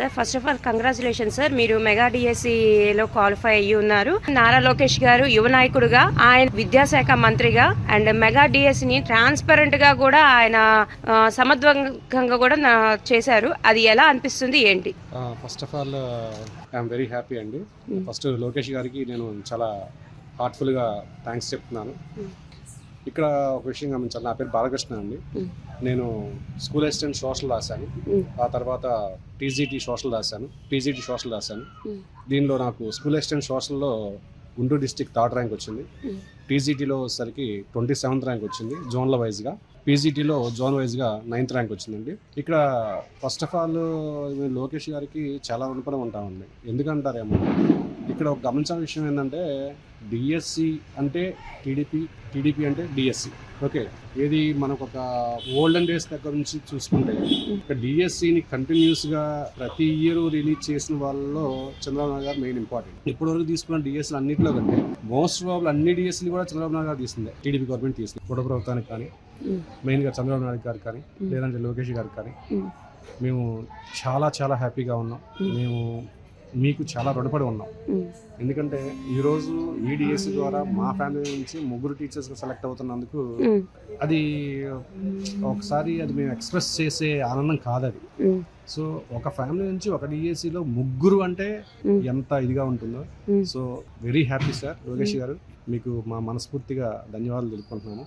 Sir first of all congratulation sir, మీరు mega డిఎస్సిలో qualify అయ్యి ఉన్నారు. నారా లోకేష్ గారు యువ నాయకుడుగా, ఆయన విద్యాశాఖ మంత్రిగా అండ్ మెగా డిఎస్సిని ట్రాన్స్పరెంట్ గా కూడా ఆయన సమర్థవంతంగా కూడా చేశారు. అది ఎలా అనిపిస్తుంది ఏంటి? First of all I'm very happy అండి. ఫస్ట్ లోకేష్ గారికి నేను చాలా హార్ట్ఫుల్గా థ్యాంక్స్ చెప్తున్నాను. ఇక్కడ ఒక విషయం గమనించాలి, నా పేరు బాలకృష్ణ అండి. నేను స్కూల్ అసిస్టెంట్ సోషల్ రాశాను, ఆ తర్వాత టీజీటీ సోషల్ రాశాను. దీనిలో నాకు స్కూల్ అసిస్టెంట్ సోషల్లో గుంటూరు డిస్టిక్ 3rd ర్యాంక్ వచ్చింది. టీజీటీలో వచ్చేసరికి 27th ర్యాంక్ వచ్చింది జోన్ల వైజ్గా. పీజీటీలో జోన్ వైజ్గా 9th ర్యాంక్ వచ్చిందండి. ఇక్కడ ఫస్ట్ ఆఫ్ ఆల్ లోకేష్ గారికి చాలా రుణపడి ఉంటామండి. ఎందుకంటారేమో, ఇక్కడ ఒక గమనించిన విషయం ఏంటంటే డిఎస్సి అంటే టీడీపీ అంటే డిఎస్సి. ఓకే, ఏది మనకు ఒక ఓల్డెన్ డేస్ దగ్గర నుంచి చూసుకుంటే ఇక్కడ డిఎస్సిని కంటిన్యూస్గా ప్రతి ఇయర్ రిలీజ్ చేసిన వాళ్ళలో చంద్రబాబు నాయుడు గారు మెయిన్ ఇంపార్టెంట్. ఇప్పటివరకు తీసుకున్న డిఎస్సీలు అన్నింటిలో కంటే మోస్ట్ ప్రాబబ్లీ అన్ని డిఎస్సీలు కూడా చంద్రబాబు నాయుడు గారు తీసిందే, టీడీపీ గవర్నమెంట్ తీసింది. కుటుంబ ప్రభుత్వానికి కానీ, మెయిన్గా చంద్రబాబు నాయుడు గారు కానీ, లేదంటే లోకేష్ గారికి కానీ మేము చాలా చాలా హ్యాపీగా ఉన్నాం. మేము మీకు చాలా రుణపడి ఉన్నాం. ఎందుకంటే ఈరోజు ఈ డిఎస్సి ద్వారా మా ఫ్యామిలీ నుంచి 3 టీచర్స్గా సెలెక్ట్ అవుతున్నందుకు అది ఒకసారి అది మేము ఎక్స్ప్రెస్ చేసే ఆనందం కాదది. సో ఒక ఫ్యామిలీ నుంచి ఒక డిఎస్సిలో 3 అంటే ఎంత ఇదిగా ఉంటుందో. So very happy sir Lokesh గారు, మీకు మా మనస్ఫూర్తిగా ధన్యవాదాలు తెలుపుకుంటున్నాము.